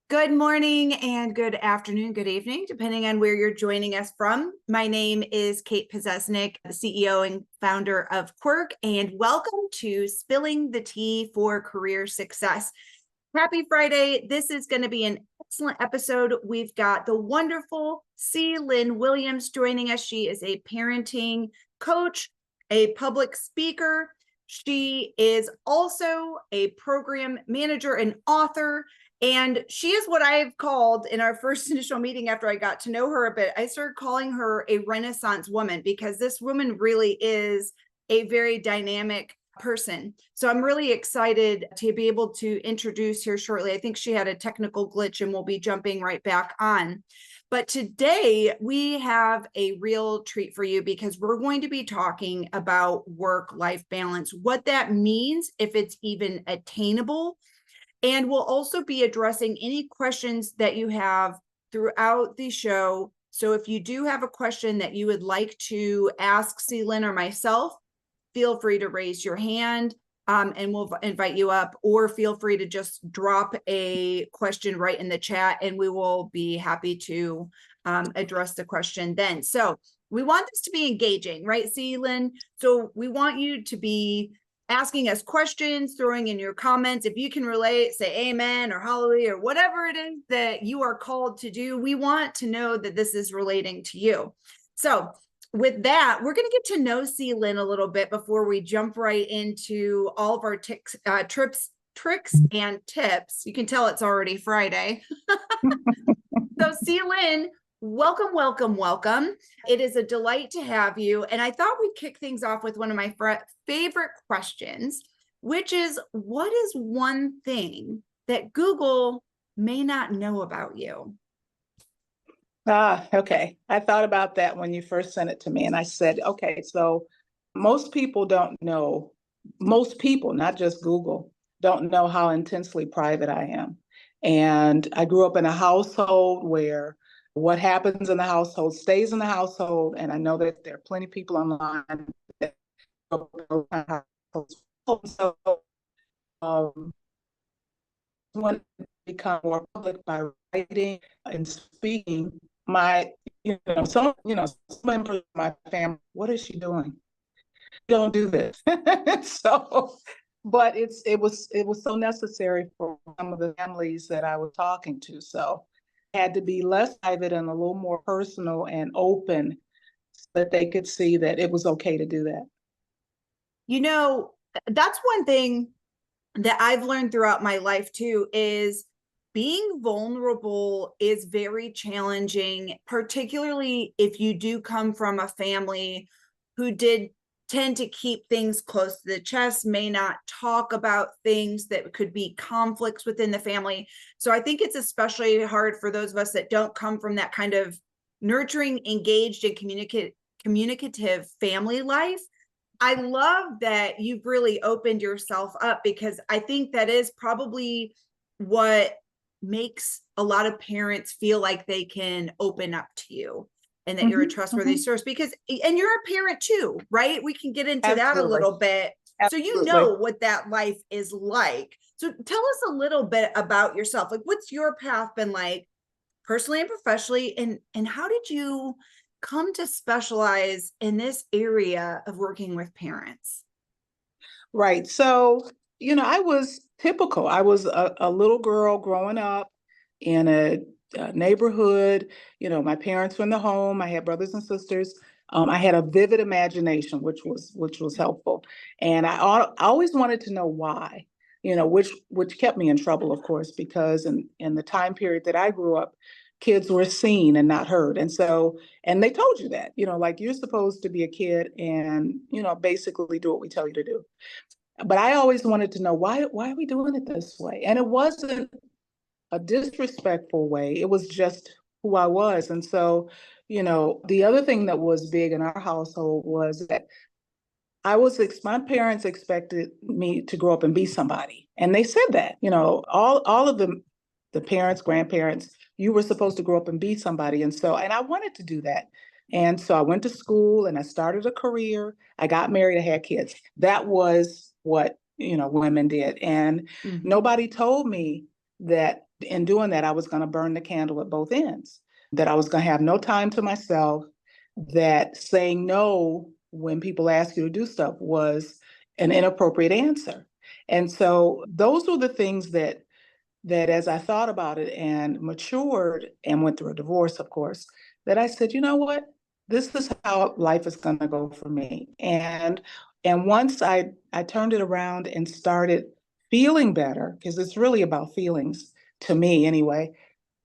Good morning and good afternoon, good evening, depending on where you're joining us from. My name is Kate Pozesnik, the CEO and founder of Quirk, and welcome to Spilling the Tea for Career Success. Happy Friday. This is going to be an excellent episode. We've got the wonderful Lynn Williams joining us. She is a parenting coach, a public speaker. She is also a program manager and author. And she is what I've called in our first initial meeting after I got to know her a bit. I started calling her a Renaissance woman because this woman really is a very dynamic person. So I'm really excited to be able to introduce her shortly. I think she had a technical glitch and we'll be jumping right back on. But today we have a real treat for you because we're going to be talking about work-life balance, what that means, if it's even attainable. And we'll also be addressing any questions that you have throughout the show. So if you do have a question that you would like to ask Lynn or myself, feel free to raise your hand and we'll invite you up, or feel free to just drop a question right in the chat and we will be happy to address the question then. So we want this to be engaging, right, Lynn? So we want you to be asking us questions, throwing in your comments. If you can relate, say amen or hallelujah or whatever it is that you are called to do. We want to know that this is relating to you. So with that, we're going to get to know Lynn a little bit before we jump right into all of our tricks and tips. You can tell it's already Friday. So Lynn, welcome, welcome, welcome. It is a delight to have you. And I thought we'd kick things off with one of my favorite questions, which is, what is one thing that Google may not know about you? Okay. I thought about that when you first sent it to me. And I said, okay, so most people don't know, most people, not just Google, don't know how intensely private I am. And I grew up in a household where what happens in the household stays in the household. And I know that there are plenty of people online that so when it become more public by writing and speaking, some members of my family, what is she doing? Don't do this. So, but it was so necessary for some of the families that I was talking to. So I had to be less private and a little more personal and open so that they could see that it was okay to do that. You know, that's one thing that I've learned throughout my life too, is being vulnerable is very challenging, particularly if you do come from a family who did tend to keep things close to the chest, may not talk about things that could be conflicts within the family. So I think it's especially hard for those of us that don't come from that kind of nurturing, engaged, and communicative family life. I love that you've really opened yourself up, because I think that is probably what makes a lot of parents feel like they can open up to you and that you're a trustworthy source, because, and you're a parent too, right? We can get into that a little bit. Absolutely. So you know what that life is like. So tell us a little bit about yourself. Like, what's your path been like personally and professionally, and how did you come to specialize in this area of working with parents? Right. So, I was typical. I was a little girl growing up in a neighborhood. My parents were in the home. I had brothers and sisters. I had a vivid imagination, which was helpful. And I always wanted to know why, which kept me in trouble, of course, because in the time period that I grew up, kids were seen and not heard. And so, and they told you that, like, you're supposed to be a kid and, basically do what we tell you to do. But I always wanted to know why are we doing it this way? And it wasn't a disrespectful way. It was just who I was. And so, the other thing that was big in our household was that my parents expected me to grow up and be somebody. And they said that, all of the parents, grandparents, you were supposed to grow up and be somebody. And I wanted to do that. And so I went to school and I started a career. I got married, I had kids. That was what, women did. And nobody told me that in doing that, I was going to burn the candle at both ends, that I was going to have no time to myself, that saying no when people ask you to do stuff was an inappropriate answer. And so those were the things that as I thought about it and matured and went through a divorce, of course, that I said, you know what? This is how life is going to go for me. And once I turned it around and started feeling better, because it's really about feelings to me anyway,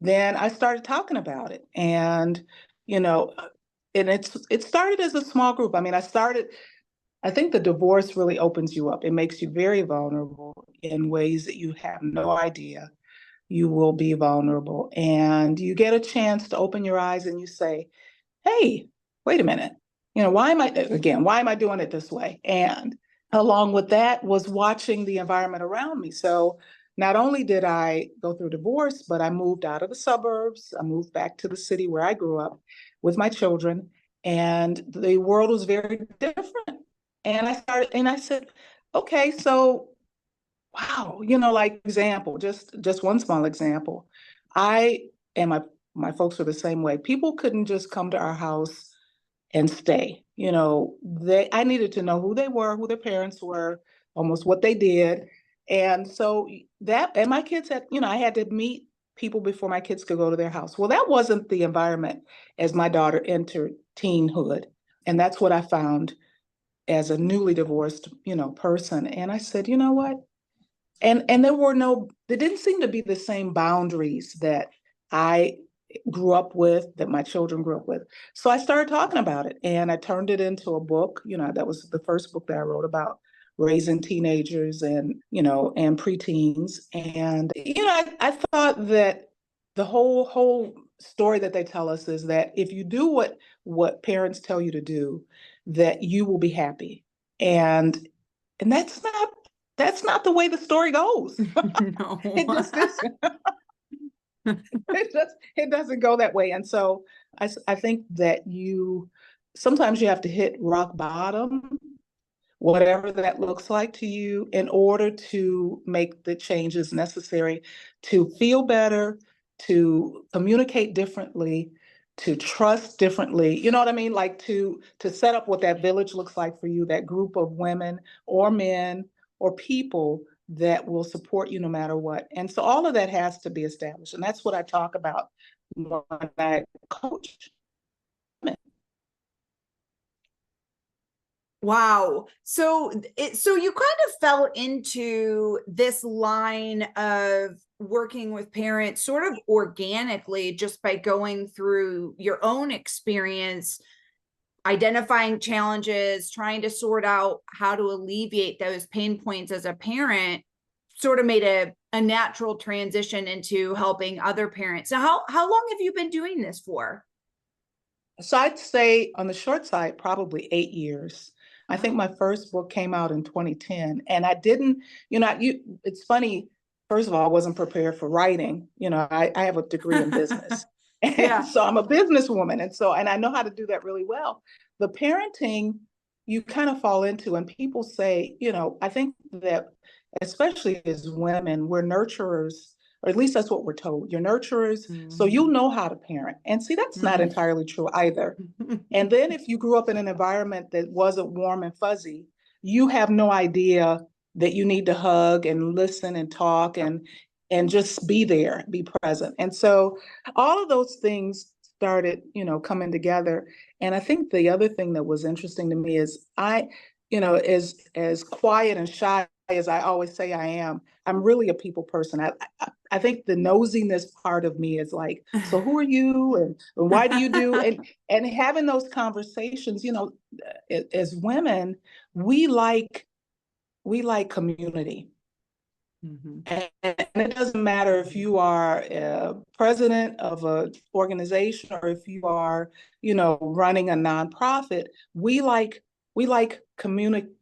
then I started talking about it. And, you know, and it started as a small group. I mean, I think the divorce really opens you up. It makes you very vulnerable in ways that you have no idea you will be vulnerable. And you get a chance to open your eyes and you say, hey, wait a minute. You know, why am I doing it this way? And along with that was watching the environment around me. So not only did I go through divorce, but I moved out of the suburbs. I moved back to the city where I grew up with my children, and the world was very different. And I said, okay, so wow, like example, just one small example. I and my folks were the same way. People couldn't just come to our house and stay. I needed to know who they were, who their parents were, almost what they did. And so and my kids I had to meet people before my kids could go to their house. Well, that wasn't the environment as my daughter entered teenhood. And that's what I found as a newly divorced, person. And I said, you know what? And there didn't seem to be the same boundaries that I grew up with, that my children grew up with. So I started talking about it, and I turned it into a book. That was the first book that I wrote about raising teenagers and preteens. And, I thought that the whole story that they tell us is that if you do what parents tell you to do, that you will be happy. And that's not the way the story goes. No. It just isn't. It doesn't go that way. And so I think that sometimes you have to hit rock bottom, whatever that looks like to you, in order to make the changes necessary to feel better, to communicate differently, to trust differently. You know what I mean? Like to set up what that village looks like for you, that group of women or men or people that will support you no matter what. And so all of that has to be established. And that's what I talk about when I coach. Wow. So you kind of fell into this line of working with parents sort of organically, just by going through your own experience, identifying challenges, trying to sort out how to alleviate those pain points as a parent, sort of made a natural transition into helping other parents. So how long have you been doing this for? So I'd say on the short side, probably 8 years. I think my first book came out in 2010, and I didn't, it's funny. First of all, I wasn't prepared for writing. I have a degree in business. And Yeah. so I'm a businesswoman. And I know how to do that really well. The parenting, you kind of fall into, and people say, I think that especially as women, we're nurturers, or at least that's what we're told. You're nurturers, so you'll know how to parent. And see, that's not entirely true either. And then if you grew up in an environment that wasn't warm and fuzzy, you have no idea that you need to hug and listen and talk and just be there, be present. And so all of those things started, coming together. And I think the other thing that was interesting to me is as quiet and shy as I always say I am, I'm really a people person. I think the nosiness part of me is like, so who are you, and why do you do, and having those conversations. As women, we like community. Mm-hmm. And it doesn't matter if you are a president of an organization or if you are, running a nonprofit. We like communicating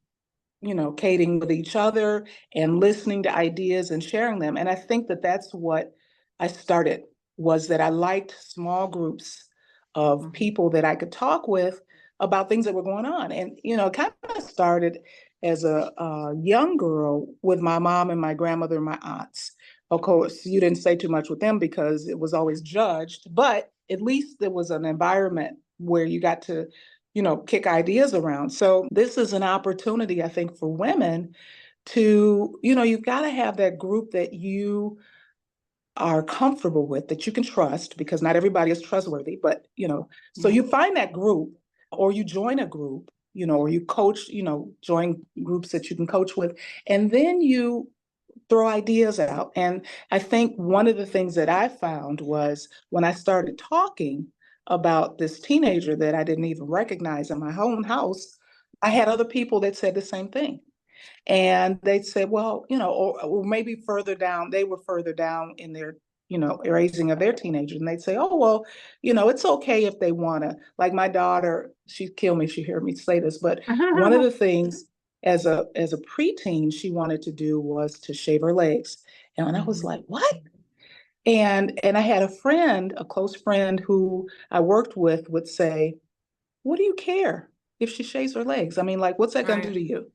with each other and listening to ideas and sharing them. And I think that that's what I started, was that I liked small groups of people that I could talk with about things that were going on. And, it kind of started as a young girl with my mom and my grandmother and my aunts. of course, you didn't say too much with them because it was always judged, but at least there was an environment where you got to, kick ideas around. So this is an opportunity, I think, for women to, you've got to have that group that you are comfortable with, that you can trust, because not everybody is trustworthy, but, so Mhm. you find that group, or you join a group, or you coach, join groups that you can coach with, and then you throw ideas out. And I think one of the things that I found was when I started talking about this teenager that I didn't even recognize in my own house, I had other people that said the same thing. And they said, well, or maybe further down, they were further down in their, raising of their teenagers. And they'd say, oh, well, it's okay if they want to. Like my daughter, she'd kill me if she heard me say this, but one of the things as a preteen she wanted to do was to shave her legs. And I was like, what? And I had a friend, a close friend who I worked with would say, what do you care if she shaves her legs? I mean, like, what's that going to do Right. to you?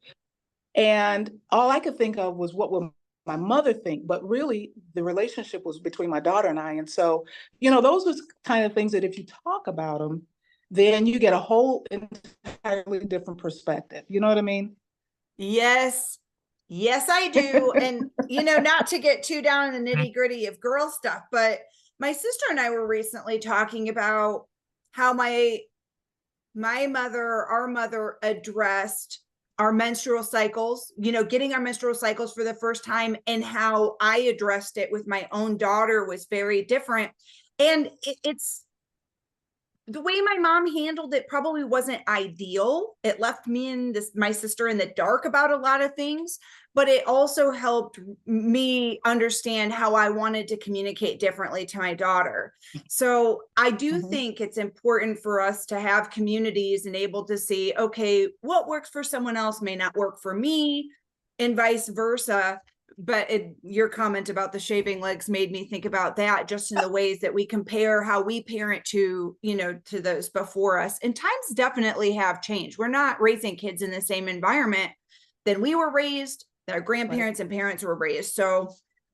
And all I could think of was what would my mother think, but really the relationship was between my daughter and I. And so, those was kind of things that if you talk about them, then you get a whole entirely different perspective. You know what I mean? Yes. Yes, I do. And, not to get too down in the nitty gritty of girl stuff, but my sister and I were recently talking about how my mother, our mother addressed our menstrual cycles, getting our menstrual cycles for the first time, and how I addressed it with my own daughter was very different. And it's the way my mom handled it probably wasn't ideal. It left me and my sister in the dark about a lot of things, but it also helped me understand how I wanted to communicate differently to my daughter. So I do Mhm. think it's important for us to have communities and able to see, okay, what works for someone else may not work for me, and vice versa. But your comment about the shaving legs made me think about that, just in the ways that we compare how we parent to, to those before us. And times definitely have changed. We're not raising kids in the same environment that we were raised, that our Right. grandparents and parents were raised. So,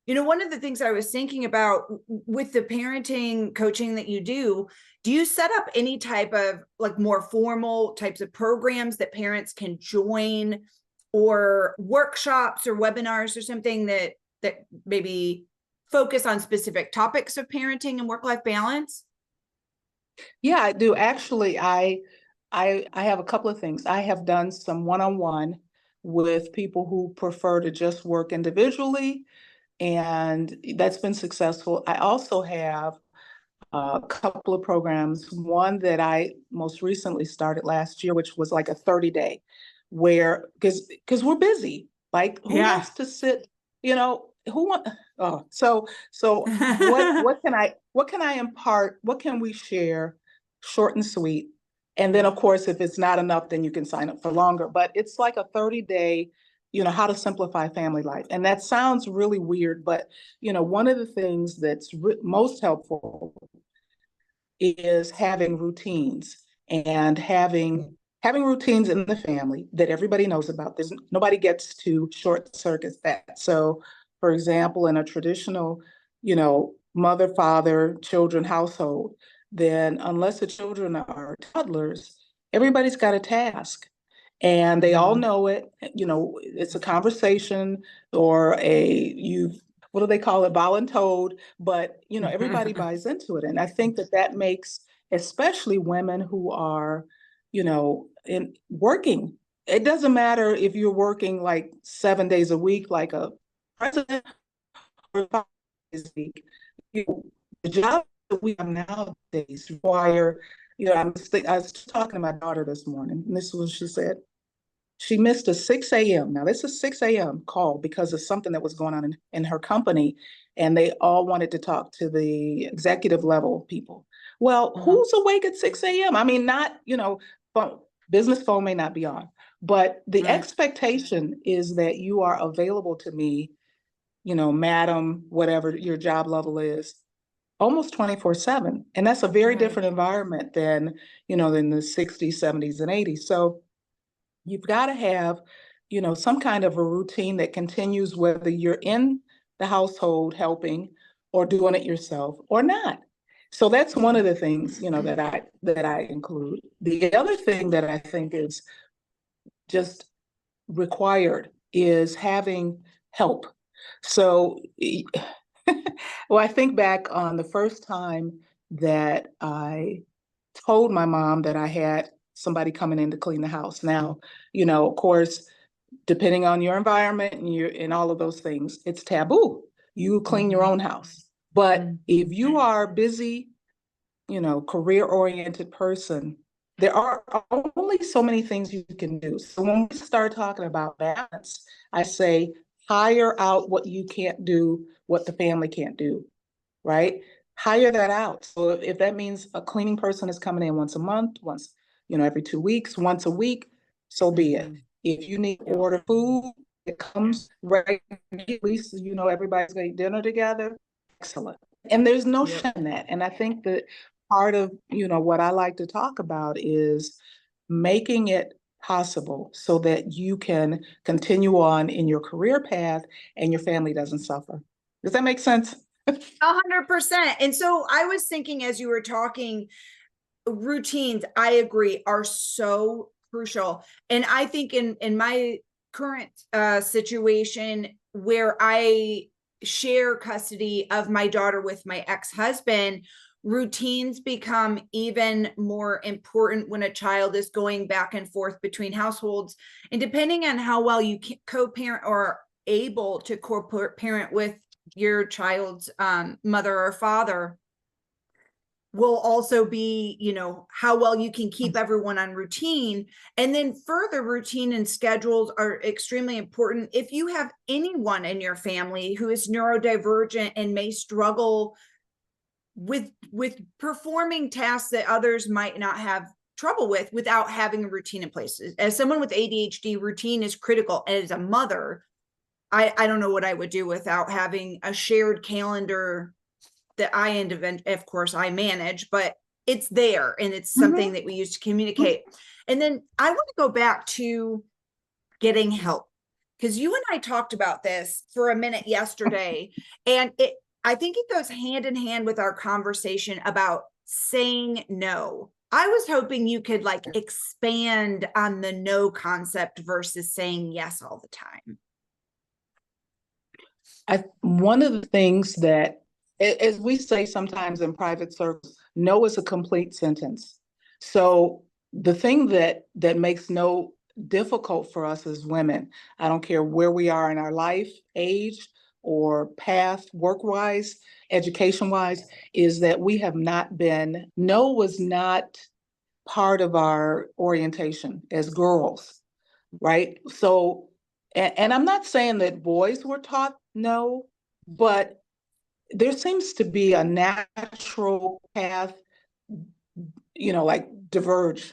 one of the things I was thinking about with the parenting coaching that do you set up any type of like more formal types of programs that parents can join, or workshops or webinars or something that maybe focus on specific topics of parenting and work-life balance? Yeah, I do. Actually, I have a couple of things. I have done some one-on-one with people who prefer to just work individually, and that's been successful. I also have a couple of programs, one that I most recently started last year, which was like a 30-day, where because we're busy. Like, who Yeah. wants to sit, who want oh, so what can I impart? What can we share? Short and sweet. And then of course, if it's not enough, then you can sign up for longer. But it's like a 30-day, how to simplify family life. And that sounds really weird, but one of the things that's most helpful is having routines and having routines in the family that everybody knows about. There's nobody gets to short circuit that. So, for example, in a traditional, mother, father, children household, then unless the children are toddlers, everybody's got a task. And they all know it. It's a conversation or what do they call it, voluntold, but everybody buys into it. And I think that makes especially women who are, in working. It doesn't matter if you're working like 7 days a week, like a president, or 5 days a week. The job that we have nowadays require, I was talking to my daughter this morning, and this is what she said. She missed a 6 a.m. Now, this is 6 a.m. call because of something that was going on in her company, and they all wanted to talk to the executive level people. Well, Mhm. who's awake at 6 a.m.? I mean, not, phone, business phone may not be on, but the Right. expectation is that you are available to me, madam, whatever your job level is, almost 24/7. And that's a very Right. different environment than the 60s, 70s, and 80s. So you've got to have, some kind of a routine that continues whether you're in the household helping or doing it yourself or not. So that's one of the things, you know, that I include. The other thing that I think is just required is having help. So, well, I think back on the first time that I told my mom that I had somebody coming in to clean the house. Now, you know, of course, depending on your environment and all of those things, it's taboo. You clean your own house. But if you are busy, you know, career-oriented person, there are only so many things you can do. So when we start talking about balance, I say hire out what you can't do, what the family can't do, right? Hire that out. So if that means a cleaning person is coming in once a month, once, you know, every 2 weeks, once a week, so be it. If you need to order food, it comes right, at least, you know, everybody's going to eat dinner together. Excellent. And there's no shame in that. And I think that part of, you know, what I like to talk about is making it possible so that you can continue on in your career path and your family doesn't suffer. Does that make sense? 100%. And so I was thinking as you were talking, routines, I agree, are so crucial. And I think in my current situation where I share custody of my daughter with my ex-husband, routines become even more important when a child is going back and forth between households. And depending on how well you co-parent or able to co-parent with your child's mother or father, will also be, you know, how well you can keep everyone on routine. And then further, routine and schedules are extremely important. If you have anyone in your family who is neurodivergent and may struggle with performing tasks that others might not have trouble with without having a routine in place. As someone with ADHD, routine is critical. And as a mother, I don't know what I would do without having a shared calendar that of course I manage, but it's there and it's something that we use to communicate. And then I want to go back to getting help, because you and I talked about this for a minute yesterday, and I think it goes hand in hand with our conversation about saying no. I was hoping you could like expand on the no concept versus saying yes all the time. One of the things that, as we say sometimes in private circles, no is a complete sentence. So the thing that makes no difficult for us as women, I don't care where we are in our life, age, or path, work-wise, education-wise, is that we have not been, no was not part of our orientation as girls, right? So, and I'm not saying that boys were taught no, but there seems to be a natural path, you know, like diverge.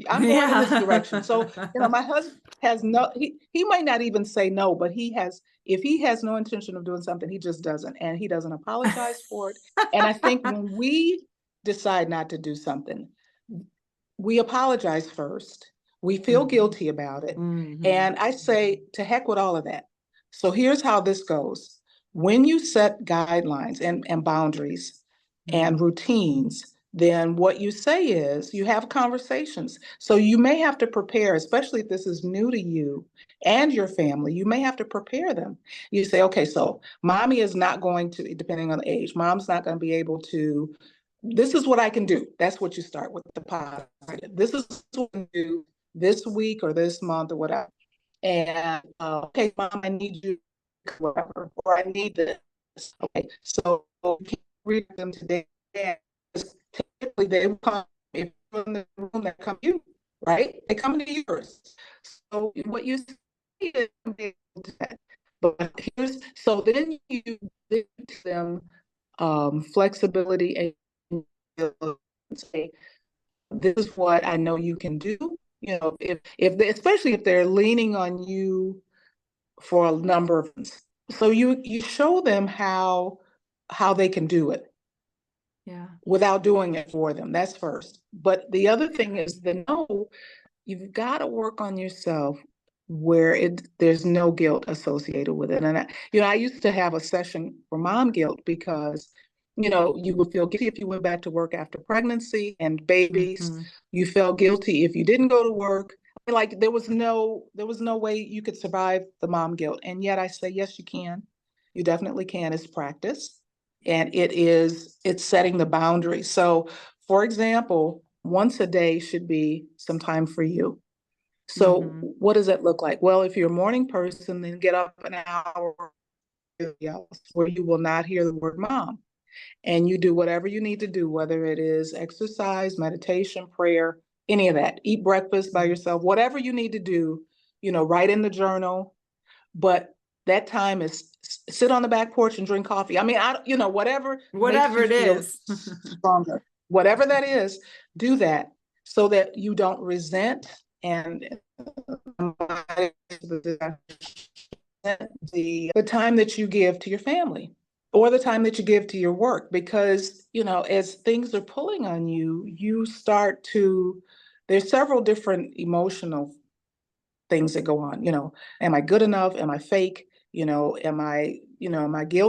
I'm going in this direction. So, you know, my husband has no, he might not even say no, but if he has no intention of doing something, he just doesn't. And he doesn't apologize for it. And I think when we decide not to do something, we apologize first. We feel guilty about it. And I say, to heck with all of that. So here's how this goes. When you set guidelines and boundaries and routines, then what you say is you have conversations. So you may have to prepare, especially if this is new to you and your family, you may have to prepare them. You say, okay, so mommy is not going to, depending on the age, mom's not going to be able to, this is what I can do. That's what you start with, the positive. This is what I can do this week or this month or whatever. And okay, mom, I need you, whatever, or I need this. Okay, so you can't read them today. Typically, they will come, if you're in the room, they come to you, right? They come to you first. So what you see is, but so then you give them flexibility and say, this is what I know you can do. You know, if they, especially if they're leaning on you for a number of things. So you show them how they can do it. Yeah. Without doing it for them. That's first. But the other thing is you've got to work on yourself where there's no guilt associated with it. And I used to have a session for mom guilt because, you would feel guilty if you went back to work after pregnancy and babies. Mhm. You felt guilty if you didn't go to work. Like there was no way you could survive the mom guilt. And yet I say, yes, you can. You definitely can. It's practice. And it's setting the boundaries. So, for example, once a day should be some time for you. So Mhm. what does that look like? Well, if you're a morning person, then get up an hour else where you will not hear the word mom. And you do whatever you need to do, whether it is exercise, meditation, prayer, any of that. Eat breakfast by yourself, whatever you need to do, write in the journal. But that time is sit on the back porch and drink coffee. I mean, whatever makes Whatever you it feel is. stronger, whatever that is, do that so that you don't resent and the time that you give to your family or the time that you give to your work, because as things are pulling on you, there's several different emotional things that go on. Am I good enough? Am I fake? Am I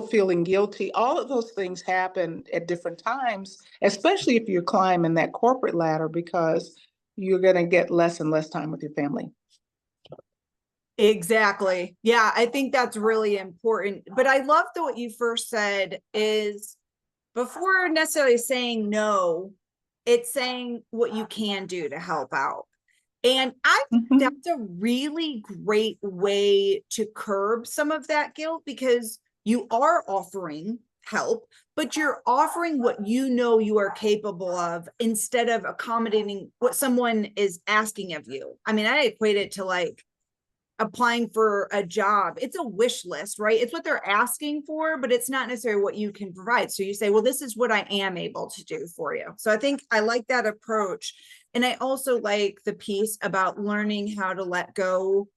feeling guilty? All of those things happen at different times, especially if you're climbing that corporate ladder, because you're going to get less and less time with your family. Exactly. Yeah, I think that's really important. But I love that what you first said is before necessarily saying no, it's saying what you can do to help out. And I think Mhm. that's a really great way to curb some of that guilt because you are offering help, but you're offering what you know you are capable of instead of accommodating what someone is asking of you. I mean, I equate it to like applying for a job. It's a wish list, right? It's what they're asking for, but it's not necessarily what you can provide. So you say, well, this is what I am able to do for you. So I think I like that approach. And I also like the piece about learning how to let go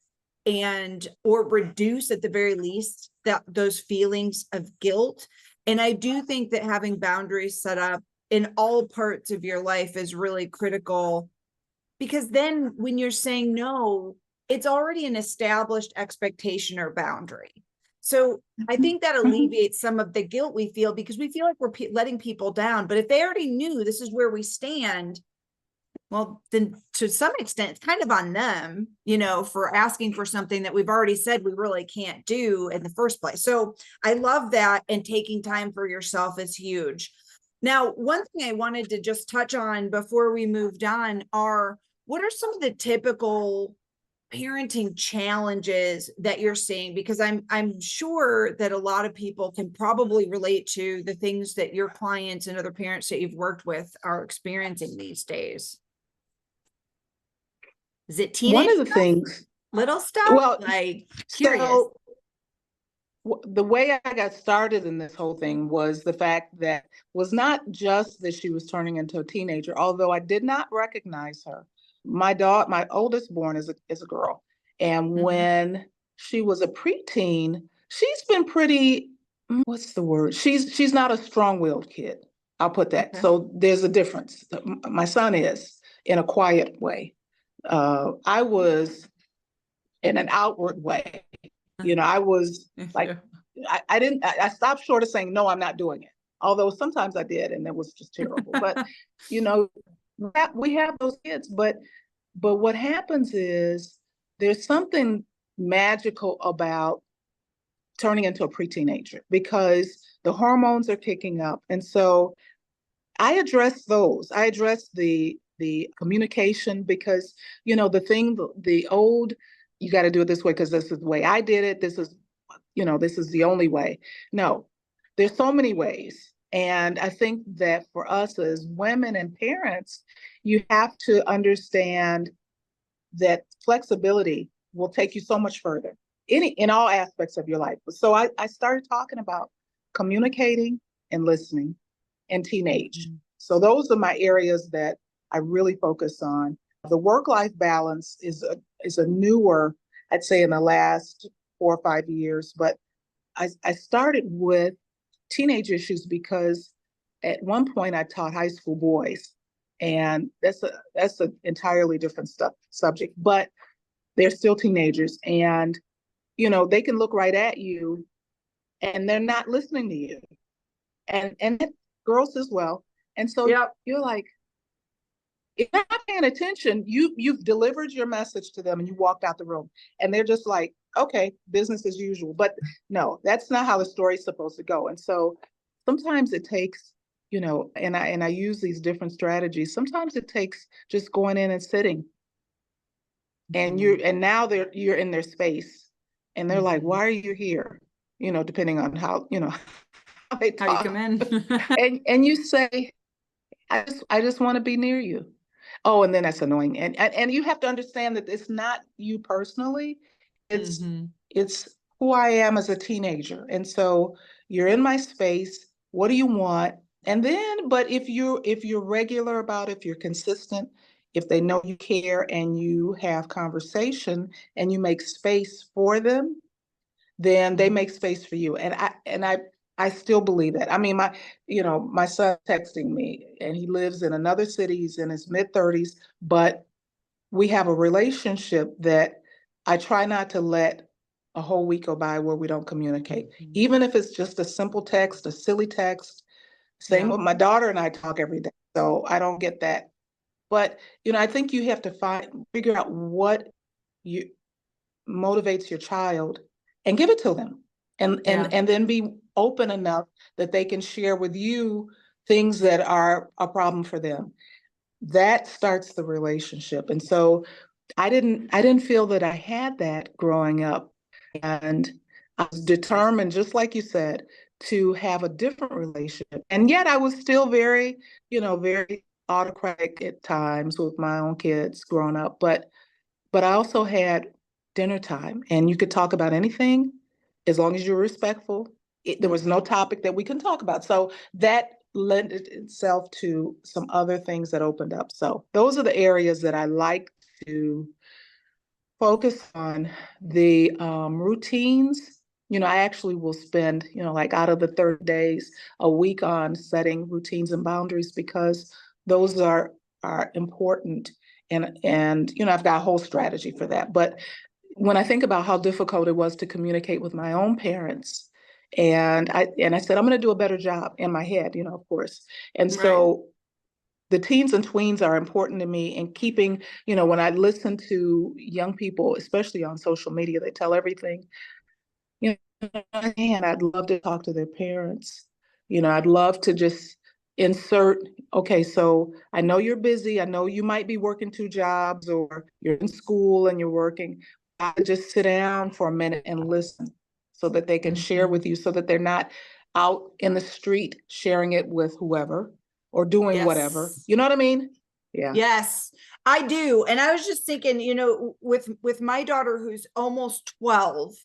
and or reduce at the very least that those feelings of guilt. And I do think that having boundaries set up in all parts of your life is really critical because then when you're saying no, it's already an established expectation or boundary. So I think that Mhm. alleviates some of the guilt we feel because we feel like we're letting people down. But if they already knew this is where we stand, well, then to some extent, it's kind of on them, for asking for something that we've already said we really can't do in the first place. So I love that. And taking time for yourself is huge. Now, one thing I wanted to just touch on before we moved on are what are some of the typical parenting challenges that you're seeing? Because I'm sure that a lot of people can probably relate to the things that your clients and other parents that you've worked with are experiencing these days. Is it One teenage of the stuff? things, Little stuff? well, Like curious. so the way I got started in this whole thing was the fact that was not just that she was turning into a teenager, although I did not recognize her. My oldest born is a girl, and Mhm. when she was a preteen, she's been pretty. What's the word? She's not a strong-willed kid. I'll put that. Okay. So there's a difference. My son is in a quiet way. I was in an outward way. I was like, Yeah. I stopped short of saying, no, I'm not doing it. Although sometimes I did, and it was just terrible. But, you know, we have those kids, but what happens is there's something magical about turning into a pre-teenager because the hormones are kicking up. And so I address those. I address the communication because the old you got to do it this way because this is the way I did it. This is the only way. No, there's so many ways. And I think that for us as women and parents, you have to understand that flexibility will take you so much further in all aspects of your life. So I started talking about communicating and listening and teenage. Mhm. So those are my areas that I really focus on. The work-life balance is a newer, I'd say in the last 4 or 5 years, but I started with teenage issues because at one point I taught high school boys, and that's an entirely different subject. But they're still teenagers, and they can look right at you and they're not listening to you. And girls as well. And so Yep. you're like, if they're not paying attention, you've delivered your message to them and you walked out the room, and they're just like, okay, business as usual. But no, that's not how the story's supposed to go. And so sometimes it takes, and I use these different strategies. Sometimes it takes just going in and sitting, and now you're in their space, and they're like, why are you here? Depending on how, how they How you come talk. in. And you say, I just want to be near you. Oh, and then that's annoying. And you have to understand that it's not you personally. It's it's who I am as a teenager. And so you're in my space. What do you want? And then, but if you're regular about it, if you're consistent, if they know you care and you have conversation and you make space for them, then they make space for you. And I still believe that. I mean, my son texting me, and he lives in another city. He's in his mid-30s, but we have a relationship that I try not to let a whole week go by where we don't communicate. Even if it's just a simple text, a silly text. Same with my daughter, and I talk every day, so I don't get that. But I think you have to figure out what you motivates your child and give it to them, and then be open enough that they can share with you things that are a problem for them. That starts the relationship. And so I didn't feel that I had that growing up, and I was determined, just like you said, to have a different relationship. And yet I was still very, very autocratic at times with my own kids growing up, but I also had dinner time, and you could talk about anything as long as you're respectful. There was no topic that we couldn't talk about. So that lent itself to some other things that opened up. So those are the areas that I like to focus on. The routines. I actually will spend, like out of the 30 days, a week on setting routines and boundaries, because those are important. And I've got a whole strategy for that. But when I think about how difficult it was to communicate with my own parents, and I said, I'm going to do a better job in my head, of course. And so the teens and tweens are important to me, and keeping, when I listen to young people, especially on social media, they tell everything. And I'd love to talk to their parents. I'd love to just insert, okay, so I know you're busy. I know you might be working two jobs, or you're in school and you're working. I just sit down for a minute and listen, so that they can share with you, so that they're not out in the street sharing it with whoever or doing whatever. You know what I mean? Yeah. Yes, I do. And I was just thinking, with my daughter, who's almost 12,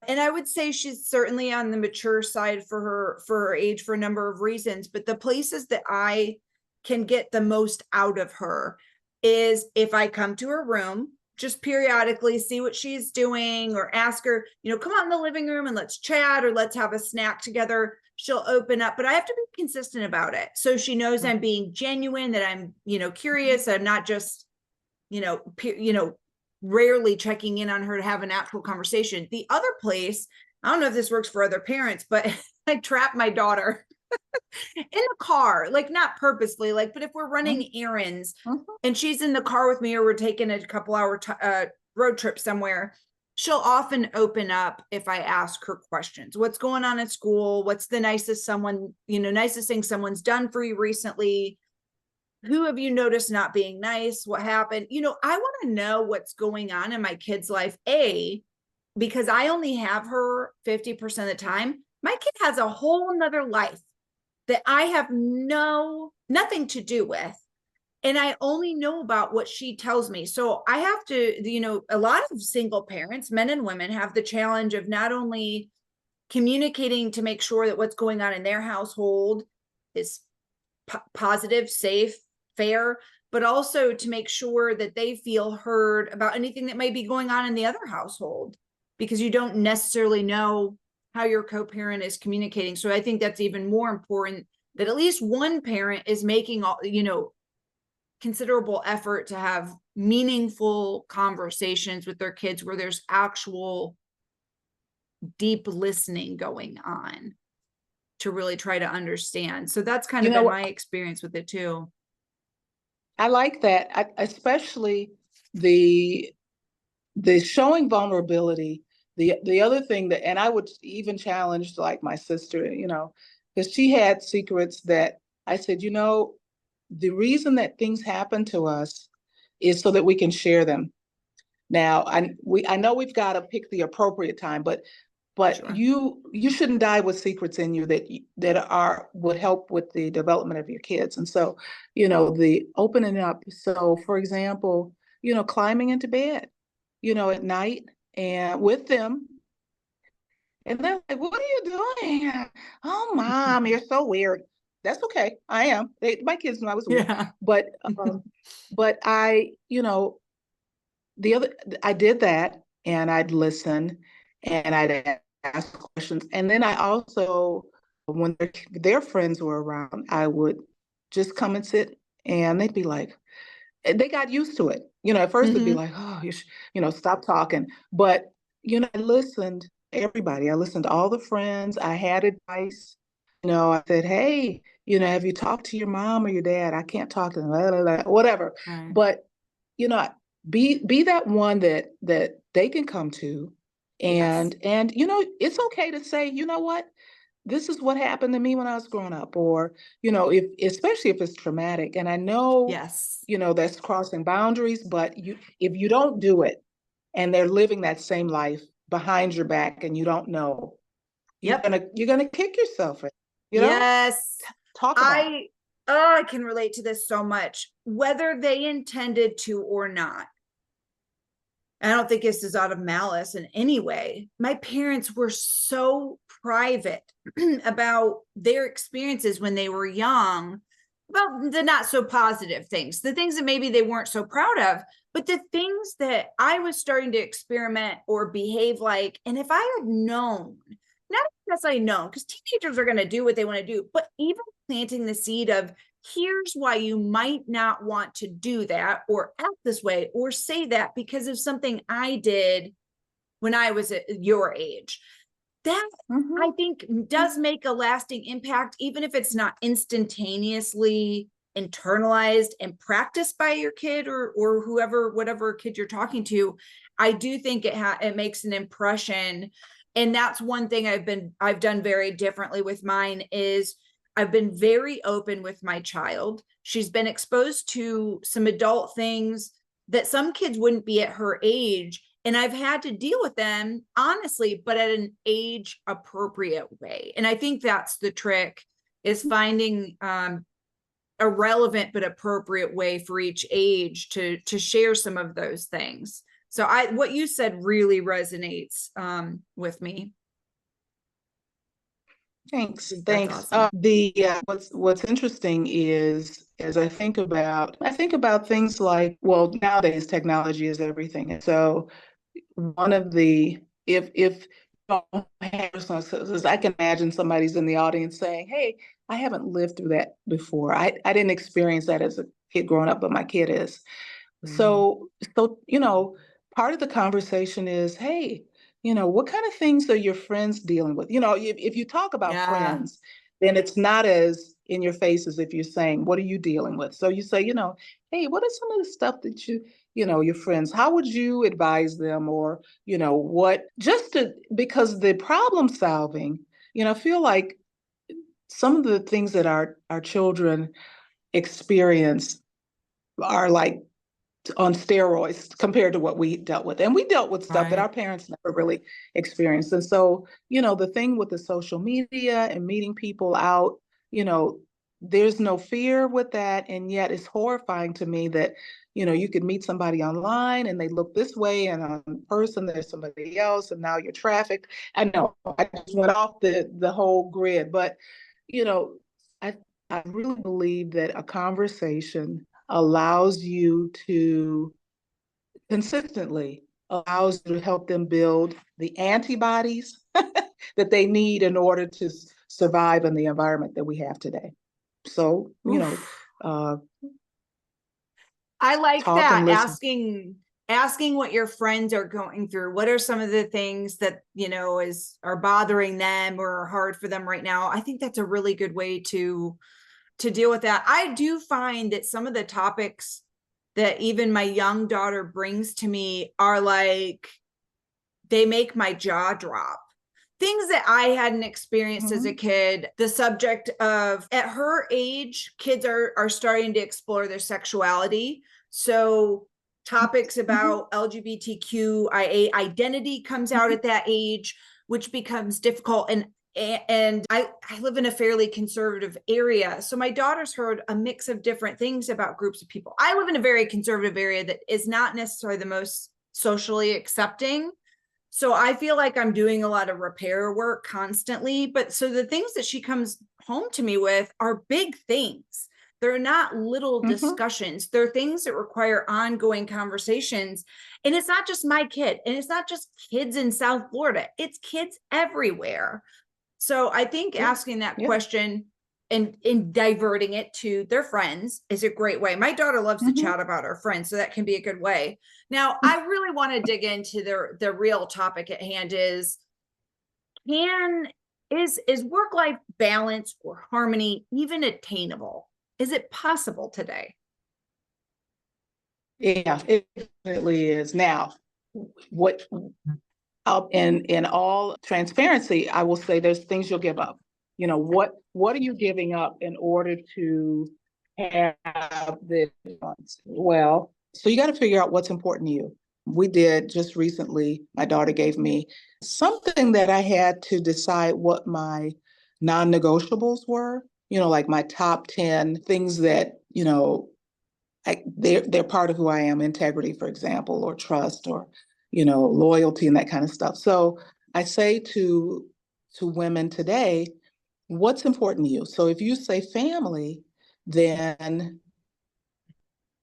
and I would say she's certainly on the mature side for her age, for a number of reasons, but the places that I can get the most out of her is if I come to her room, just periodically see what she's doing, or ask her, come out in the living room and let's chat, or let's have a snack together. She'll open up, but I have to be consistent about it, so she knows I'm being genuine, that I'm, curious. I'm not just, rarely checking in on her to have an actual conversation. The other place, I don't know if this works for other parents, but I trap my daughter in the car, like not purposely, but if we're running errands and she's in the car with me, or we're taking a couple hour road trip somewhere, she'll often open up if I ask her questions. What's going on at school? What's the nicest thing someone's done for you recently? Who have you noticed not being nice? What happened? I want to know what's going on in my kid's life, because I only have her 50% of the time. My kid has a whole nother life that I have nothing to do with. And I only know about what she tells me. So I have to, a lot of single parents, men and women, have the challenge of not only communicating to make sure that what's going on in their household is positive, safe, fair, but also to make sure that they feel heard about anything that may be going on in the other household, because you don't necessarily know how your co-parent is communicating. So I think that's even more important, that at least one parent is making considerable effort to have meaningful conversations with their kids where there's actual deep listening going on to really try to understand. So that's kind of been my experience with it too. I like that, especially the showing vulnerability. The other thing that, and I would even challenge like my sister, because she had secrets that I said, the reason that things happen to us is so that we can share them. Now, I know we've got to pick the appropriate time, but Sure. you shouldn't die with secrets in you that would help with the development of your kids. And so, the opening up. So, for example, climbing into bed, at night and with them. And they're like, "What are you doing?" "Oh, Mom, you're so weird." That's okay. I am. My kids know I was weird. Yeah. But but I did that, and I'd listen, and I'd ask questions. And then I also, when their friends were around, I would just come and sit, and they'd be like, they got used to it. At first they'd be like, "Oh, stop talking." But, I listened to everybody. I listened to all the friends. I had advice. I said, "Hey, have you talked to your mom or your dad? I can't talk to them," blah, blah, blah, whatever. Right. But, you know, be that one that they can come to. Yes. And it's okay to say, "You know what? This is what happened to me when I was growing up," or, if especially if it's traumatic. And I know, Yes. that's crossing boundaries, but if you don't do it and they're living that same life behind your back and you don't know, Yep. you're gonna kick yourself, Yes. talk about it. I can relate to this so much, whether they intended to or not. I don't think this is out of malice in any way. My parents were so private about their experiences when they were young, about the not so positive things, the things that maybe they weren't so proud of, but the things that I was starting to experiment or behave like. And if I had known, not necessarily known, because teenagers are going to do what they want to do, but even planting the seed of, here's why you might not want to do that or act this way or say that because of something I did when I was at your age. That I think does make a lasting impact, even if it's not instantaneously internalized and practiced by your kid or whoever, whatever kid you're talking to. I do think it makes an impression. And that's one thing I've done very differently with mine is I've been very open with my child. She's been exposed to some adult things that some kids wouldn't be at her age. And I've had to deal with them, honestly, but at an age appropriate way. And I think that's the trick, is finding a relevant but appropriate way for each age to share some of those things. So what you said really resonates with me. Thanks. That's Thanks. awesome. What's interesting is, as I think about things like, well, nowadays technology is everything. And so one of the, if you don't have personal success, I can imagine somebody's in the audience saying, "Hey, I haven't lived through that before. I didn't experience that as a kid growing up, but my kid is." So, part of the conversation is, "Hey, what kind of things are your friends dealing with?" If you talk about Yeah. friends, then it's not as in your face as if you're saying, "What are you dealing with?" So you say, "Hey, what are some of the stuff that your friends, how would you advise them?" Or, because the problem solving, I feel like some of the things that our children experience are like on steroids compared to what we dealt with. And we dealt with stuff that Right. our parents never really experienced. And so, the thing with the social media and meeting people out, there's no fear with that. And yet it's horrifying to me that, you could meet somebody online and they look this way, and in person there's somebody else, and now you're trafficked. I know I just went off the whole grid, but you know, I I really believe that a conversation allows you to consistently allows you to help them build the antibodies that they need in order to survive in the environment that we have today. So, Oof. uh, I like talk and that. listen. Asking what your friends are going through. What are some of the things that, are bothering them or are hard for them right now? I think that's a really good way to deal with that. I do find that some of the topics that even my young daughter brings to me are like, they make my jaw drop. Things that I hadn't experienced as a kid. The subject of, at her age, kids are starting to explore their sexuality. So topics about LGBTQIA identity comes out at that age, which becomes difficult. And I live in a fairly conservative area. So my daughter's heard a mix of different things about groups of people. I live in a very conservative area that is not necessarily the most socially accepting. So I feel like I'm doing a lot of repair work constantly. But so the things that she comes home to me with are big things. They're not little discussions. They're things that require ongoing conversations. And it's not just my kid, and it's not just kids in South Florida. It's kids everywhere. So I think asking that question and diverting it to their friends is a great way. My daughter loves to chat about her friends, so that can be a good way. Now, I really want to dig into the real topic at hand is work-life balance or harmony even attainable? Is it possible today? Yeah, it definitely is. Now, what in all transparency, I will say there's things you'll give up. What are you giving up in order to have this balance? Well, so you got to figure out what's important to you. We did just recently, my daughter gave me something that I had to decide what my non-negotiables were, like my top 10 things that, they're part of who I am, integrity, for example, or trust, or loyalty and that kind of stuff. So I say to women today, what's important to you? So if you say family, then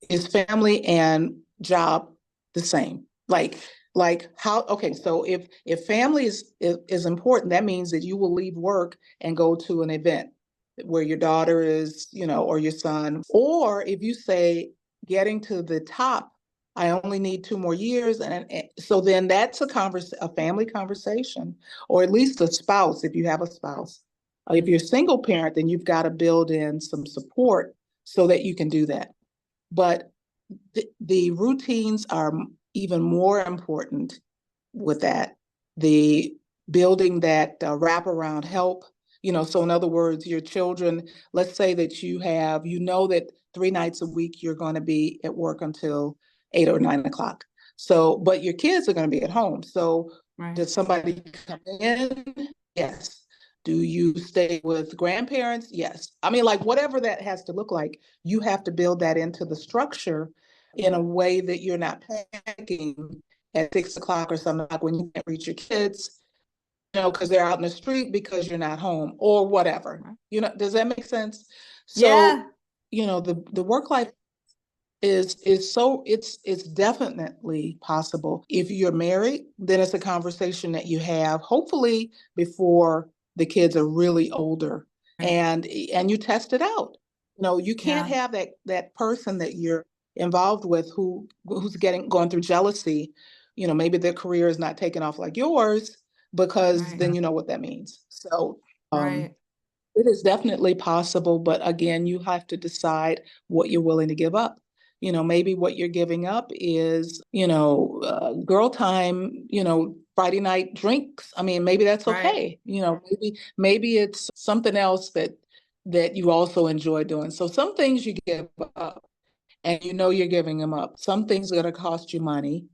is family and job the same? Like how, okay, so if family is important, that means that you will leave work and go to an event where your daughter is, or your son. Or if you say getting to the top, I only need 2 more years, and so then that's a family conversation, or at least a spouse if you have a spouse. If you're a single parent, then you've got to build in some support so that you can do that. But the routines are even more important with that. The building that wraparound help, so in other words, your children, let's say that that 3 nights a week you're going to be at work until 8 or 9 o'clock. So, but your kids are going to be at home. So, does somebody come in? Yes. Do you stay with grandparents? Yes. I mean, like whatever that has to look like, you have to build that into the structure in a way that you're not panicking at 6 o'clock or something like when you can't reach your kids, because they're out in the street because you're not home or whatever. Does that make sense? Yeah. So, the work life it's definitely possible. If you're married, then it's a conversation that you have, hopefully before the kids are really older, and you test it out. You can't have that person that you're involved with who's going through jealousy. Maybe their career is not taking off like yours, because then you know what that means. So it is definitely possible, but again, you have to decide what you're willing to give up. Maybe what you're giving up is, girl time, Friday night drinks. I mean, maybe that's okay. Maybe it's something else that you also enjoy doing. So some things you give up, and you're giving them up. Some things are going to cost you money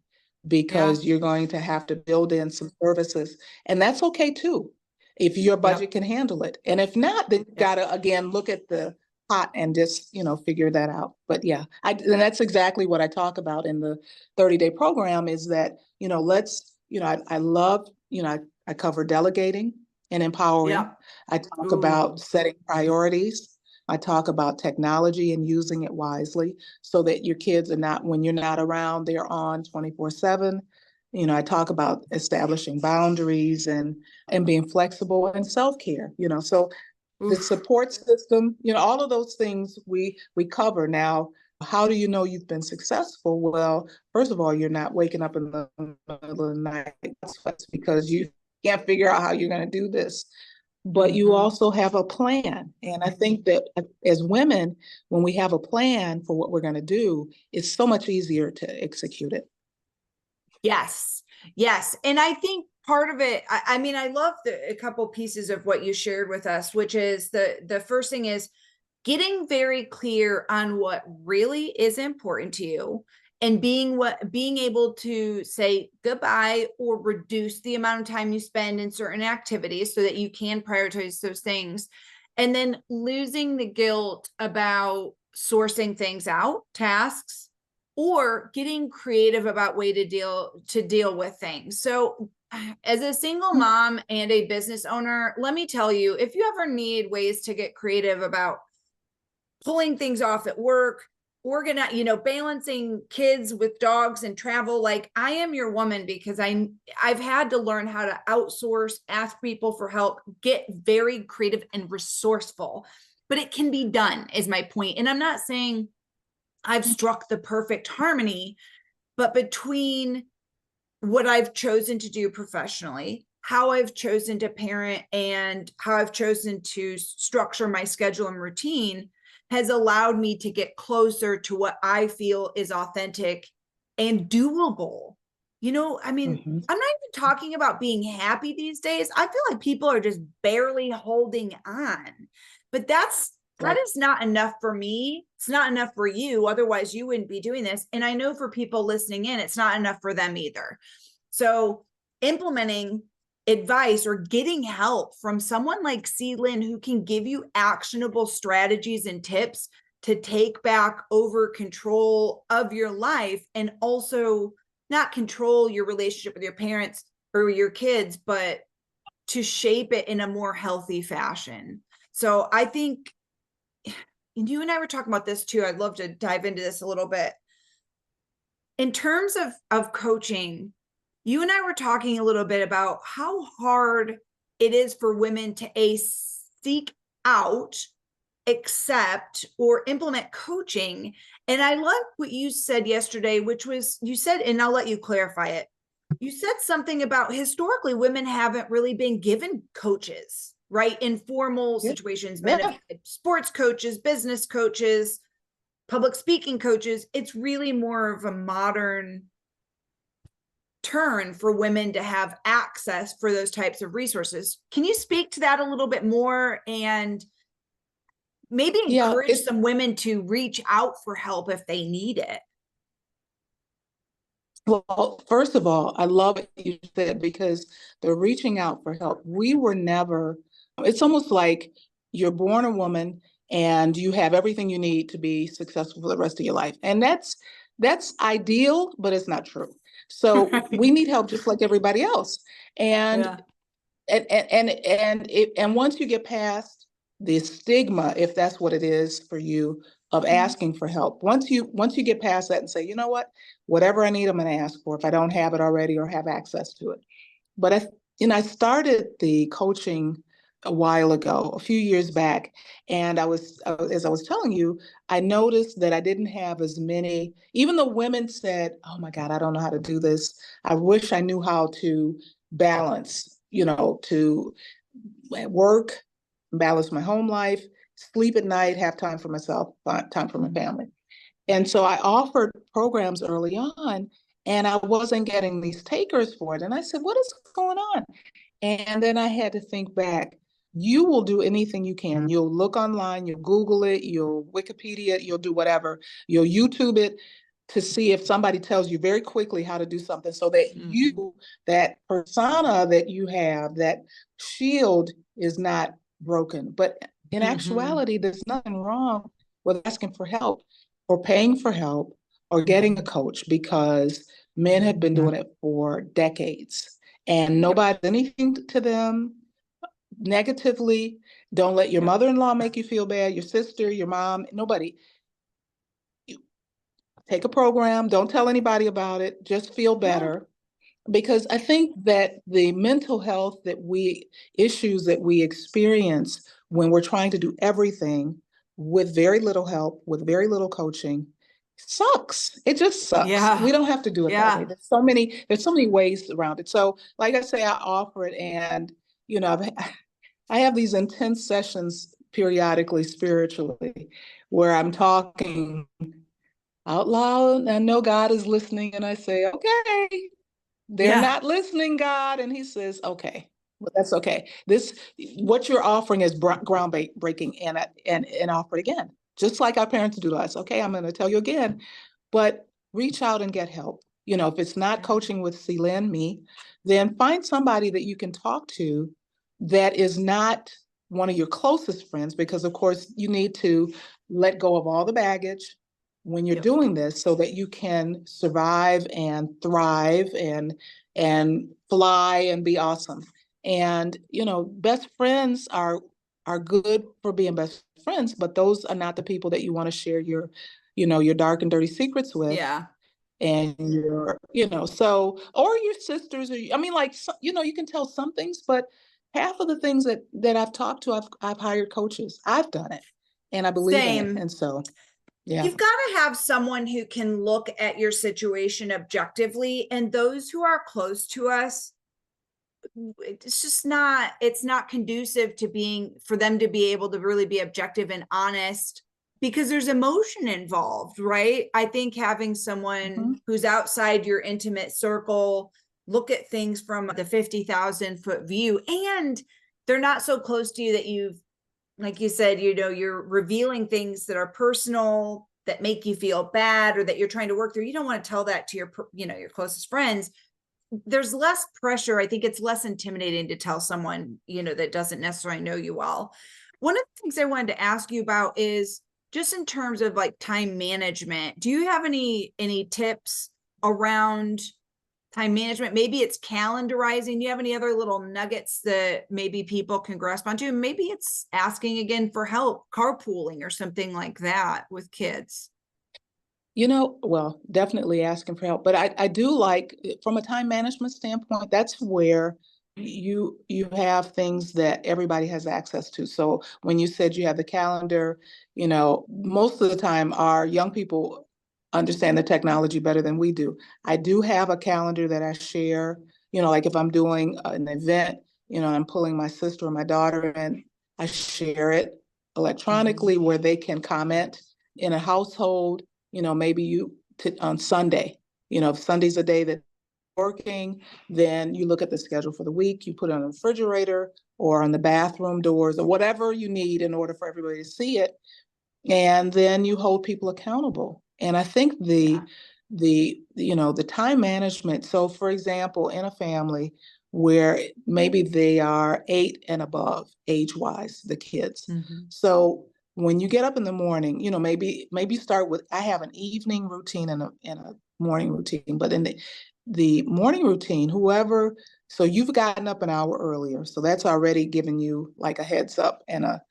because you're going to have to build in some services, and that's okay too, if your budget can handle it. And if not, then you got to again look at the pot and just figure that out. But yeah, and that's exactly what I talk about in the 30-day program, is that I love, I cover delegating and empowering. I talk about setting priorities. I talk about technology and using it wisely so that your kids are not, when you're not around, they're on 24/7. I talk about establishing boundaries and being flexible, and self-care, so the support system, all of those things we cover. Now, How do you know you've been successful? Well, first of all, you're not waking up in the middle of the night because you can't figure out how you're going to do this. But you also have a plan. And I think that as women, when we have a plan for what we're going to do, it's so much easier to execute it. Yes. Yes. And I think part of it, I mean, I love a couple pieces of what you shared with us, which is the first thing is getting very clear on what really is important to you and being able to say goodbye or reduce the amount of time you spend in certain activities so that you can prioritize those things. And then losing the guilt about sourcing things out, tasks, or getting creative about way to deal with things. So as a single mom and a business owner, let me tell you, if you ever need ways to get creative about pulling things off at work, balancing kids with dogs and travel, like I am your woman, because I've had to learn how to outsource, ask people for help, get very creative and resourceful, but it can be done is my point. And I'm not saying I've struck the perfect harmony, but between what I've chosen to do professionally, how I've chosen to parent, and how I've chosen to structure my schedule and routine has allowed me to get closer to what I feel is authentic and doable. I mean, I'm not even talking about being happy these days. I feel like people are just barely holding on, but that is not enough for me. It's not enough for you. Otherwise, you wouldn't be doing this. And I know for people listening in, it's not enough for them either. So implementing advice or getting help from someone like Lynn, who can give you actionable strategies and tips to take back over control of your life, and also not control your relationship with your parents or your kids, but to shape it in a more healthy fashion. So I think, and you and I were talking about this too, I'd love to dive into this a little bit. In terms of coaching, you and I were talking a little bit about how hard it is for women to seek out, accept, or implement coaching. And I love what you said yesterday, which was, you said, and I'll let you clarify it. You said something about historically women haven't really been given coaches, right? In formal situations, men have had sports coaches, business coaches, public speaking coaches. It's really more of a modern turn for women to have access for those types of resources. Can you speak to that a little bit more and maybe encourage some women to reach out for help if they need it? Well, first of all, I love what you said, because the reaching out for help, we were never, it's almost like you're born a woman and you have everything you need to be successful for the rest of your life. And that's ideal, but it's not true. So we need help just like everybody else. And and once you get past the stigma, if that's what it is for you, of asking for help, once you get past that and say, you know what, whatever I need, I'm going to ask for if I don't have it already or have access to it. But I started the coaching a while ago, a few years back, and as I was telling you, I noticed that I didn't have as many. Even though women said, "Oh my God, I don't know how to do this. I wish I knew how to balance, to work, balance my home life, sleep at night, have time for myself, time for my family." And so I offered programs early on, and I wasn't getting these takers for it. And I said, what is going on? And then I had to think back. You will do anything you can. You'll look online, you'll Google it, you'll Wikipedia it, you'll do whatever, you'll YouTube it to see if somebody tells you very quickly how to do something, so that that persona that you have, that shield, is not broken. But in actuality, there's nothing wrong with asking for help or paying for help or getting a coach, because men have been doing it for decades and nobody does anything to them negatively. Don't let your mother-in-law make you feel bad, your sister, your mom, nobody. Take a program, don't tell anybody about it, just feel better. Because I think that the mental health issues that we experience when we're trying to do everything with very little help, with very little coaching, sucks. It just sucks. Yeah. We don't have to do it that way. Yeah. There's so many ways around it. So like I say, I offer it, and you know, I have these intense sessions periodically spiritually where I'm talking out loud. I know God is listening, and I say, okay, they're Yeah. not listening, God. And he says, okay, well, that's okay. What you're offering is groundbreaking, and offer it again. Just like our parents do to us. Okay, I'm going to tell you again, but reach out and get help. If it's not coaching with Lynn, me, then find somebody that you can talk to that is not one of your closest friends, because of course you need to let go of all the baggage when you're Yep. doing this so that you can survive and thrive and fly and be awesome. And best friends are good for being best friends, but those are not the people that you want to share your dark and dirty secrets with. Yeah. And or your sisters, or I mean, like, you can tell some things, but half of the things that I've talked to, I've hired coaches. I've done it, and I believe in it. Same. And so, yeah. You've got to have someone who can look at your situation objectively, and those who are close to us, it's not conducive to being, for them to be able to really be objective and honest, because there's emotion involved, right? I think having someone who's outside your intimate circle look at things from the 50,000-foot view, and they're not so close to you that you've, like you said, you're revealing things that are personal, that make you feel bad, or that you're trying to work through. You don't want to tell that to your closest friends. There's less pressure. I think it's less intimidating to tell someone, that doesn't necessarily know you well. One of the things I wanted to ask you about is just in terms of like time management. Do you have any tips around time management? Maybe it's calendarizing. Do you have any other little nuggets that maybe people can grasp onto? Maybe it's asking again for help, carpooling or something like that with kids. Well, definitely asking for help. But I do like, from a time management standpoint, that's where you have things that everybody has access to. So when you said you have the calendar, most of the time our young people understand the technology better than we do. I do have a calendar that I share, like if I'm doing an event, I'm pulling my sister or my daughter in, I share it electronically where they can comment. In a household, maybe on Sunday, if Sunday's a day that working, then you look at the schedule for the week, you put it on the refrigerator or on the bathroom doors or whatever you need in order for everybody to see it. And then you hold people accountable. And I think the time management. So for example, in a family where maybe they are 8 and above age-wise, the kids. So when you get up in the morning, maybe start with, I have an evening routine and a morning routine, but in the morning routine, so you've gotten up an hour earlier, so that's already giving you like a heads up and a,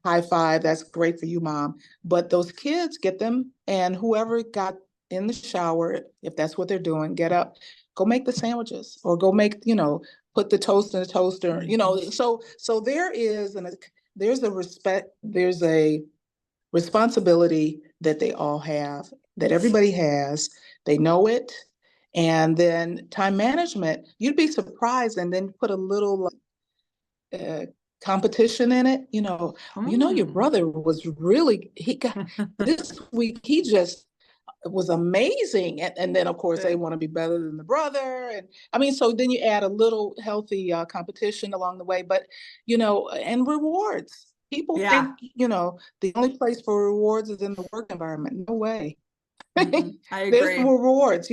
high five. That's great for you, mom. But those kids, get them, and whoever got in the shower, if that's what they're doing, get up, go make the sandwiches, or go make, put the toast in the toaster, so there's a responsibility that they all have, that everybody has. They know it. And then time management, you'd be surprised, and then put a little uh, competition in it. Your brother was really, he got this week, he just was amazing. And then of course they want to be better than the brother. And I mean, so then you add a little healthy competition along the way, but, and rewards. People Yeah. think, the only place for rewards is in the work environment. No way. I There's agree. rewards.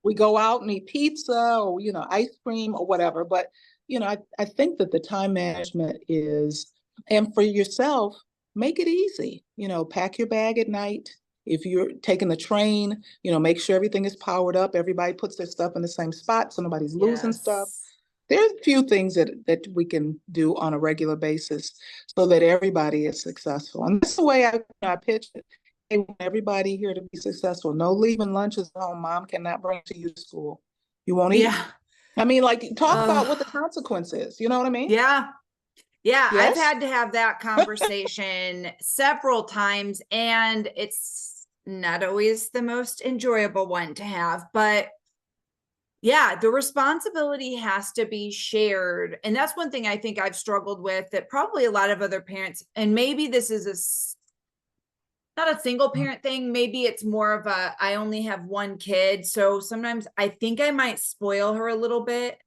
We go out and eat pizza or, ice cream or whatever. But, I think that the time management is, and for yourself, make it easy. Pack your bag at night. If you're taking the train, make sure everything is powered up. Everybody puts their stuff in the same spot so nobody's losing stuff. Yes. There's a few things that we can do on a regular basis so that everybody is successful. And that's the way I pitch it. I want everybody here to be successful. No leaving lunches at home. Mom cannot bring to you to school. You won't eat. Yeah. I mean, like, talk about what the consequence is. You know what I mean? Yeah. Yeah. I've Yes. had to have that conversation several times, and not always the most enjoyable one to have, but yeah, the responsibility has to be shared. And that's one thing I think I've struggled with, that probably a lot of other parents, and maybe this is not a single parent thing. Maybe it's more of a, I only have one kid. So sometimes I think I might spoil her a little bit,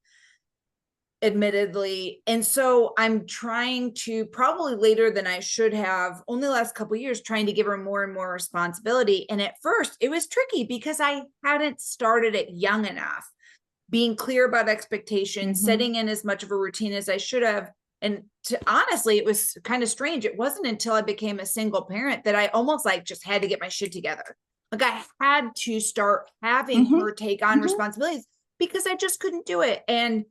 admittedly. And so I'm trying to, probably later than I should have, only the last couple of years, trying to give her more and more responsibility. And at first it was tricky because I hadn't started it young enough, being clear about expectations, setting in as much of a routine as I should have. And honestly, it was kind of strange. It wasn't until I became a single parent that I almost like just had to get my shit together. Like I had to start having her take on responsibilities because I just couldn't do it. And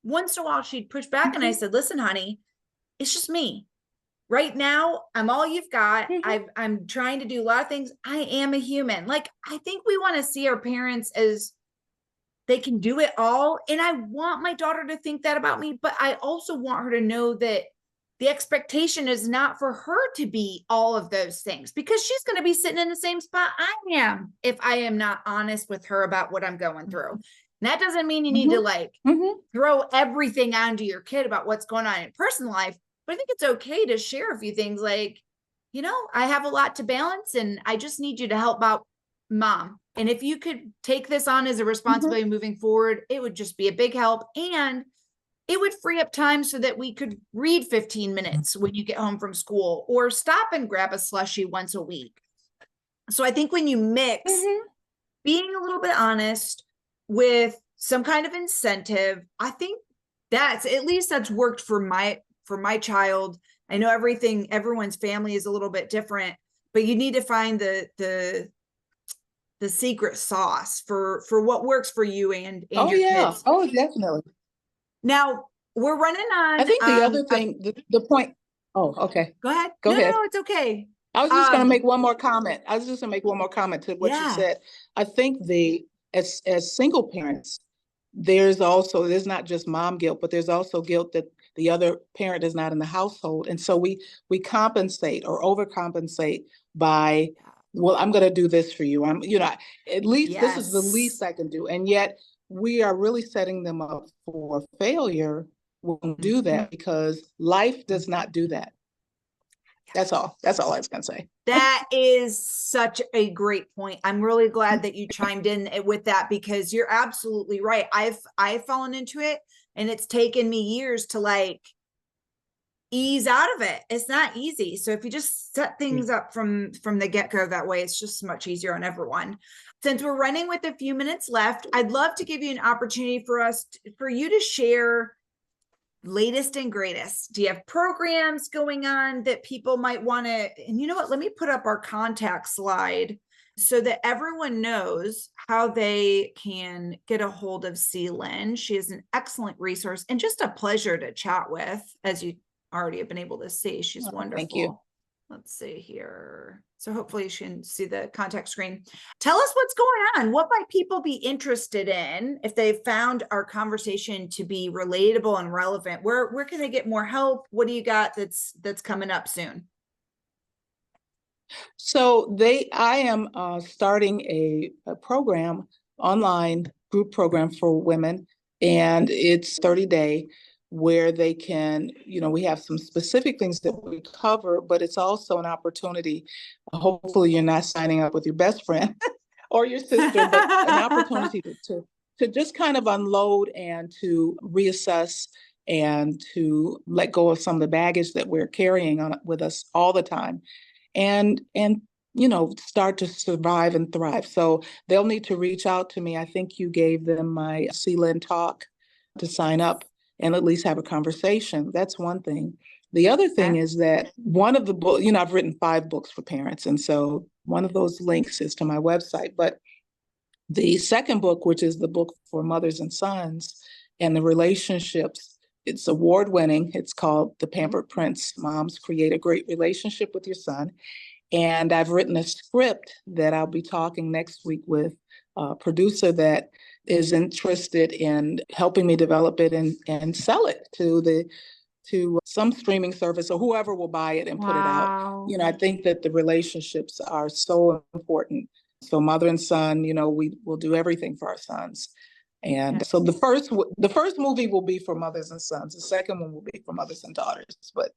once in a while she'd push back and I said, listen, honey, it's just me. Right now, I'm all you've got. I'm trying to do a lot of things. I am a human. Like, I think we want to see our parents as they can do it all. And I want my daughter to think that about me, but I also want her to know that the expectation is not for her to be all of those things, because she's going to be sitting in the same spot I am if I am not honest with her about what I'm going through. And that doesn't mean you need to like throw everything onto your kid about what's going on in personal life, but I think it's okay to share a few things like, you know, I have a lot to balance and I just need you to help out mom. And if you could take this on as a responsibility moving forward, it would just be a big help. And it would free up time so that we could read 15 minutes when you get home from school, or stop and grab a slushie once a week. So I think when you mix being a little bit honest with some kind of incentive, I think that's, at least that's worked for my child. I know everyone's family is a little bit different, but you need to find the secret sauce for what works for you and your kids. Oh, definitely. Now we're running on. I think the other thing, the point. Oh, okay. Go ahead. Go ahead. No, it's okay. I was just going to make one more comment. To what you said. I think as single parents, there's not just mom guilt, but there's also guilt that the other parent is not in the household. And so we compensate or overcompensate by, well, I'm going to do this for you. At least this is the least I can do. And yet we are really setting them up for failure when we do that, because life does not do that. That's all I was going to say. That is such a great point. I'm really glad that you chimed in with that, because you're absolutely right. I've fallen into it, and it's taken me years to like ease out of it. It's not easy. So if you just set things up from the get-go that way, it's just much easier on everyone. Since we're running with a few minutes left, I'd love to give you an opportunity for you to share latest and greatest. Do you have programs going on that people might want to, and you know what, let me put up our contact slide so that everyone knows how they can get a hold of Lynn. She is an excellent resource and just a pleasure to chat with, as you already have been able to see. She's wonderful. Thank you. Let's see here. So hopefully you can see the contact screen. Tell us what's going on. What might people be interested in if they found our conversation to be relatable and relevant? Where can they get more help? What do you got that's coming up soon? So I am starting a program, online group program for women, and it's 30-day, where they can, we have some specific things that we cover, but it's also an opportunity. Hopefully you're not signing up with your best friend or your sister, but an opportunity to just kind of unload and to reassess and to let go of some of the baggage that we're carrying on with us all the time, and start to survive and thrive. So they'll need to reach out to me. I think you gave them my Lynn talk to sign up and at least have a conversation. That's one thing. The other thing is that one of the books, I've written 5 books for parents. And so one of those links is to my website. But the second book, which is the book for mothers and sons and the relationships, it's award-winning. It's called The Pampered Prince: Moms Create a Great Relationship with Your Son. And I've written a script that I'll be talking next week with a producer that is interested in helping me develop it and sell it to to some streaming service or whoever will buy it and put it out. Wow. I think that the relationships are so important. So mother and son, we will do everything for our sons. And so the first movie will be for mothers and sons. The second one will be for mothers and daughters. But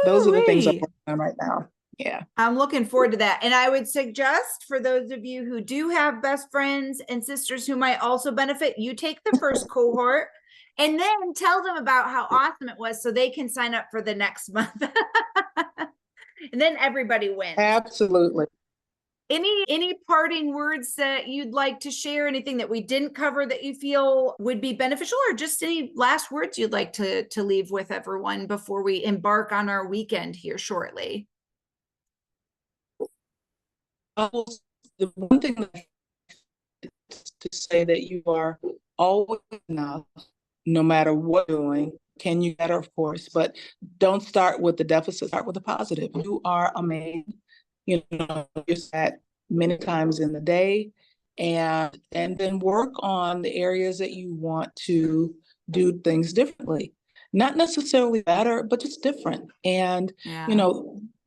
those are the things I'm Ooh-wee. working on right now. Yeah. I'm looking forward to that. And I would suggest for those of you who do have best friends and sisters who might also benefit, you take the first cohort and then tell them about how awesome it was so they can sign up for the next month. And then everybody wins. Absolutely. Any parting words that you'd like to share? Anything that we didn't cover that you feel would be beneficial, or just any last words you'd like to leave with everyone before we embark on our weekend here shortly? The one thing that to say that you are always enough, no matter what you're doing. Can you better, of course, but don't start with the deficit, start with the positive. You are amazing. You're that many times in the day, and then work on the areas that you want to do things differently. Not necessarily better, but just different. And,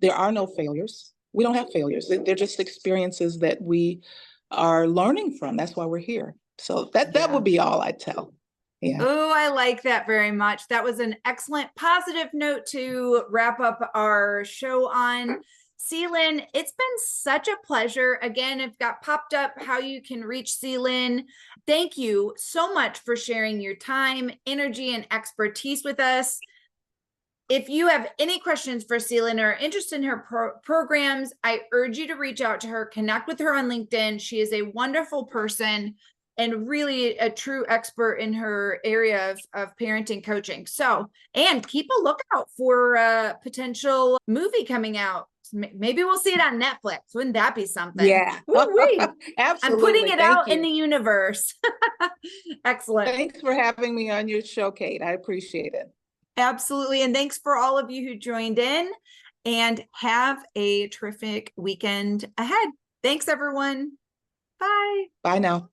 there are no failures. We don't have failures. They're just experiences that we are learning from. That's why we're here. So that would be all I'd tell. Yeah. Oh, I like that very much. That was an excellent positive note to wrap up our show on. Lynn, it's been such a pleasure. Again, I've got popped up how you can reach Lynn. Thank you so much for sharing your time, energy, and expertise with us. If you have any questions for Lynn or interest in her programs, I urge you to reach out to her, connect with her on LinkedIn. She is a wonderful person and really a true expert in her area of parenting coaching. So, and keep a lookout for a potential movie coming out. Maybe we'll see it on Netflix. Wouldn't that be something? Yeah. Absolutely. I'm putting it Thank out you. in the universe. Excellent. Thanks for having me on your show, Kate. I appreciate it. Absolutely. And thanks for all of you who joined in, and have a terrific weekend ahead. Thanks, everyone. Bye. Bye now.